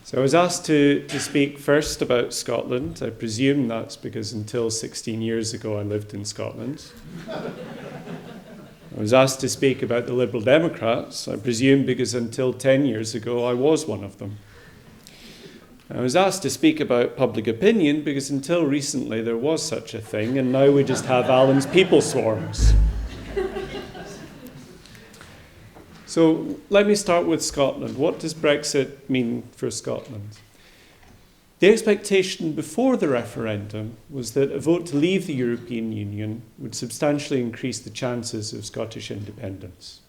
So I was asked to speak first about Scotland. I presume that's because until 16 years ago I lived in Scotland. I was asked to speak about the Liberal Democrats. I presume because until 10 years ago I was one of them. I was asked to speak about public opinion because until recently there was such a thing, and now we just have Alan's people swarms. So let me start with Scotland. What does Brexit mean for Scotland? The expectation before the referendum was that a vote to leave the European Union would substantially increase the chances of Scottish independence.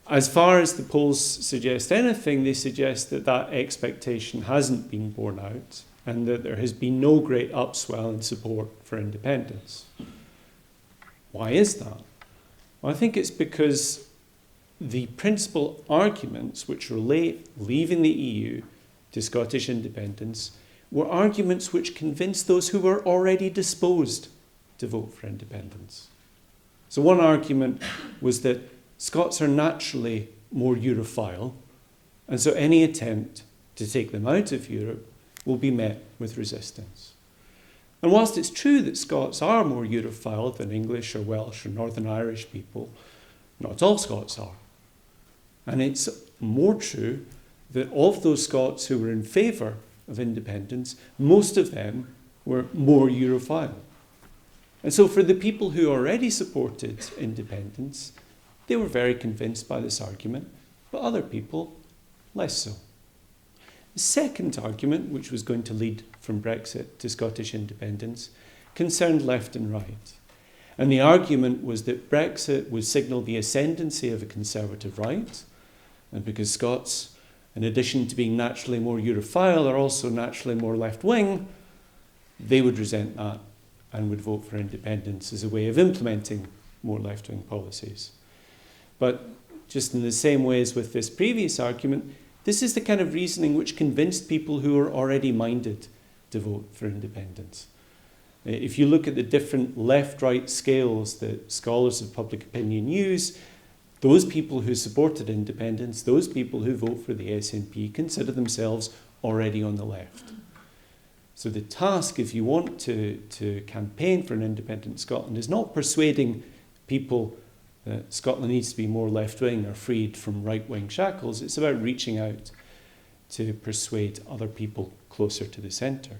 As far as the polls suggest anything, they suggest that that expectation hasn't been borne out and that there has been no great upswell in support for independence. Why is that? Well, I think it's because the principal arguments which relate leaving the EU to Scottish independence were arguments which convinced those who were already disposed to vote for independence. So one argument was that Scots are naturally more Europhile, and so any attempt to take them out of Europe will be met with resistance. And whilst it's true that Scots are more Europhile than English or Welsh or Northern Irish people, not all Scots are. And it's more true that of those Scots who were in favour of independence, most of them were more Europhile. And so for the people who already supported independence, they were very convinced by this argument, but other people less so. The second argument, which was going to lead from Brexit to Scottish independence, concerned left and right. And the argument was that Brexit would signal the ascendancy of a conservative right, and because Scots, in addition to being naturally more Europhile, are also naturally more left-wing, they would resent that and would vote for independence as a way of implementing more left-wing policies. But just in the same way as with this previous argument, this is the kind of reasoning which convinced people who are already minded to vote for independence. If you look at the different left-right scales that scholars of public opinion use, those people who supported independence, those people who vote for the SNP, consider themselves already on the left. So the task, if you want to campaign for an independent Scotland, is not persuading people that Scotland needs to be more left-wing or freed from right-wing shackles. It's about reaching out to persuade other people closer to the centre.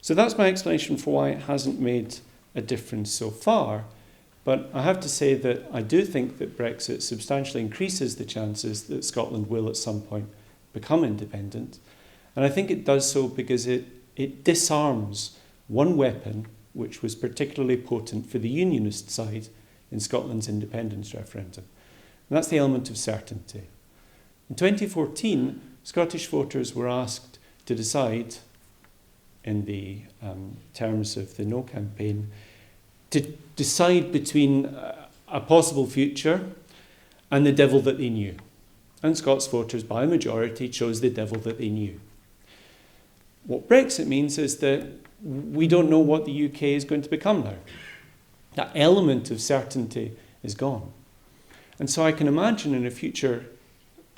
So that's my explanation for why it hasn't made a difference so far. But I have to say that I do think that Brexit substantially increases the chances that Scotland will at some point become independent. And I think it does so because it disarms one weapon which was particularly potent for the unionist side in Scotland's independence referendum. And that's the element of certainty. In 2014, Scottish voters were asked to decide, in the terms of the No campaign, to decide between a possible future and the devil that they knew. And Scots voters, by a majority, chose the devil that they knew. What Brexit means is that we don't know what the UK is going to become now. That element of certainty is gone. And so I can imagine in a future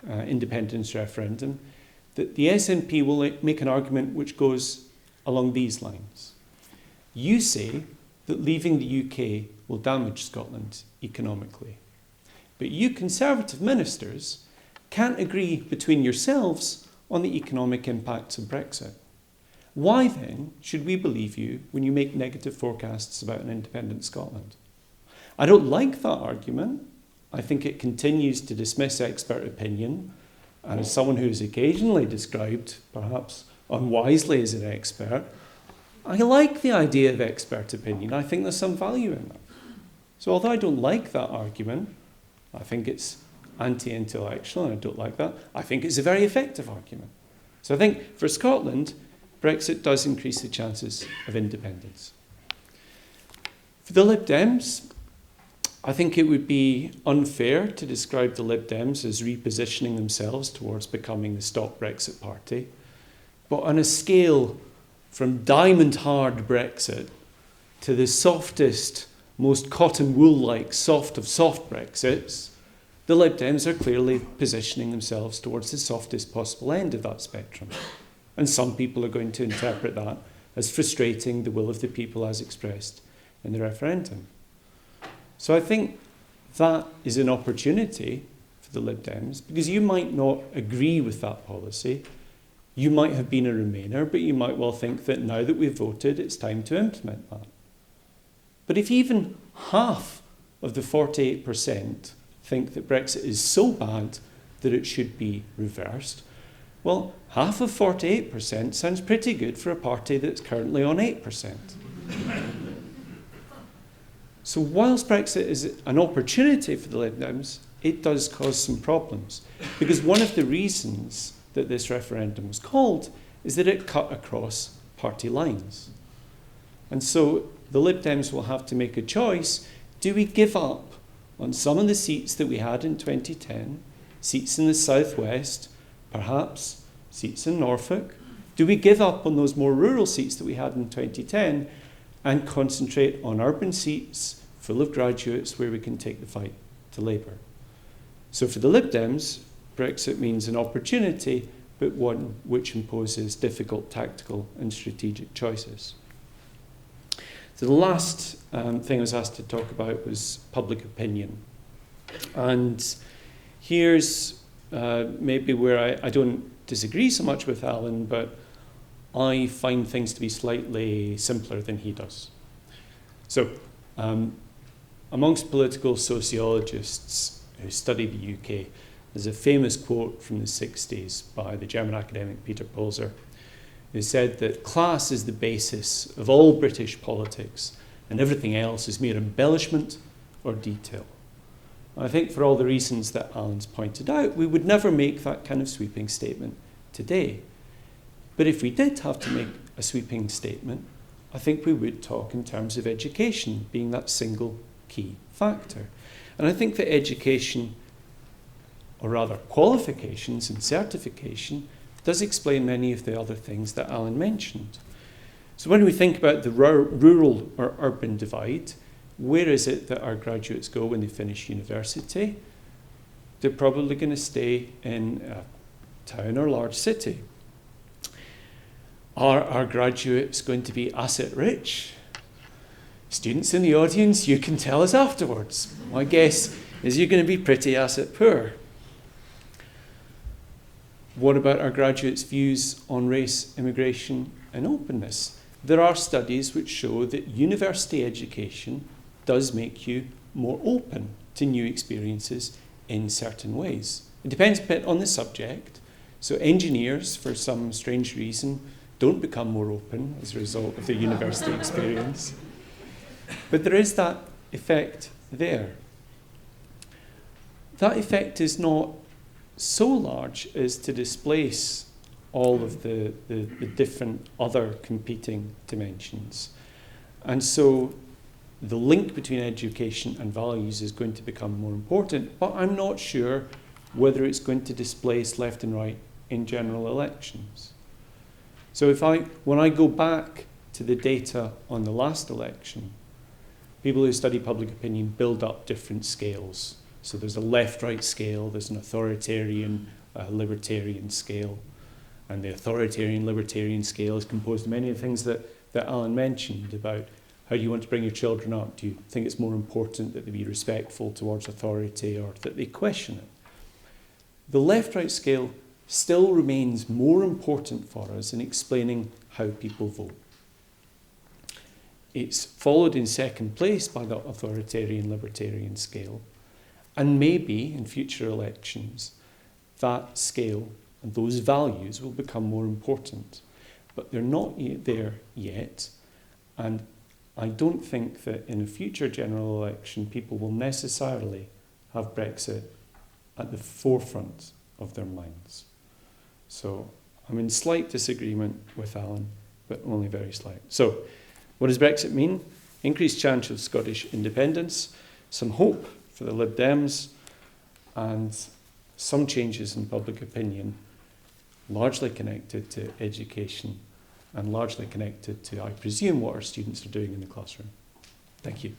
independence referendum that the SNP will make an argument which goes along these lines. You say that leaving the UK will damage Scotland economically. But you Conservative ministers can't agree between yourselves on the economic impacts of Brexit. Why then should we believe you when you make negative forecasts about an independent Scotland? I don't like that argument. I think it continues to dismiss expert opinion. And as someone who is occasionally described, perhaps unwisely, as an expert, I like the idea of expert opinion. I think there's some value in that. So although I don't like that argument, I think it's anti-intellectual and I don't like that, I think it's a very effective argument. So I think for Scotland, Brexit does increase the chances of independence. For the Lib Dems, I think it would be unfair to describe the Lib Dems as repositioning themselves towards becoming the Stop Brexit party. But on a scale from diamond-hard Brexit to the softest, most cotton wool-like soft of soft Brexits, The Lib Dems are clearly positioning themselves towards the softest possible end of that spectrum. And some people are going to interpret that as frustrating the will of the people as expressed in the referendum. So I think that is an opportunity for the Lib Dems, because you might not agree with that policy. You might have been a Remainer, but you might well think that now that we've voted, it's time to implement that. But if even half of the 48% think that Brexit is so bad that it should be reversed, well, half of 48% sounds pretty good for a party that's currently on 8%. So whilst Brexit is an opportunity for the Lib Dems, it does cause some problems. Because one of the reasons that this referendum was called is that it cut across party lines. And so the Lib Dems will have to make a choice. Do we give up on some of the seats that we had in 2010, seats in the southwest, perhaps seats in Norfolk? Do we give up on those more rural seats that we had in 2010 and concentrate on urban seats full of graduates where we can take the fight to Labour? So for the Lib Dems, Brexit means an opportunity, but one which imposes difficult tactical and strategic choices. So the last thing I was asked to talk about was public opinion. And here's maybe where I don't disagree so much with Alan, but I find things to be slightly simpler than he does. So amongst political sociologists who study the UK, there's a famous quote from the 60s by the German academic Peter Polzer, who said that class is the basis of all British politics and everything else is mere embellishment or detail. And I think for all the reasons that Alan's pointed out, we would never make that kind of sweeping statement today. But if we did have to make a sweeping statement, I think we would talk in terms of education being that single key factor. And I think that education, or rather qualifications and certification, does explain many of the other things that Alan mentioned. So when we think about the rural or urban divide, where is it that our graduates go when they finish university? They're probably going to stay in a town or large city. Are our graduates going to be asset rich? Students in the audience, you can tell us afterwards. My guess is you're going to be pretty asset poor. What about our graduates' views on race, immigration, and openness? There are studies which show that university education does make you more open to new experiences in certain ways. It depends a bit on the subject. So engineers, for some strange reason, don't become more open as a result of their university experience. But there is that effect there. That effect is not so large as to displace all of the different other competing dimensions. And so the link between education and values is going to become more important, but I'm not sure whether it's going to displace left and right in general elections. So when I go back to the data on the last election, people who study public opinion build up different scales. So there's a left-right scale, there's an authoritarian, libertarian scale. And the authoritarian, libertarian scale is composed of many of the things that Alan mentioned about how do you want to bring your children up? Do you think it's more important that they be respectful towards authority or that they question it? The left-right scale still remains more important for us in explaining how people vote. It's followed in second place by the authoritarian, libertarian scale. And maybe in future elections, that scale and those values will become more important. But they're not there yet. And I don't think that in a future general election, people will necessarily have Brexit at the forefront of their minds. So I'm in slight disagreement with Alan, but only very slight. So what does Brexit mean? Increased chance of Scottish independence, some hope for the Lib Dems, and some changes in public opinion, largely connected to education and largely connected to, I presume, what our students are doing in the classroom. Thank you.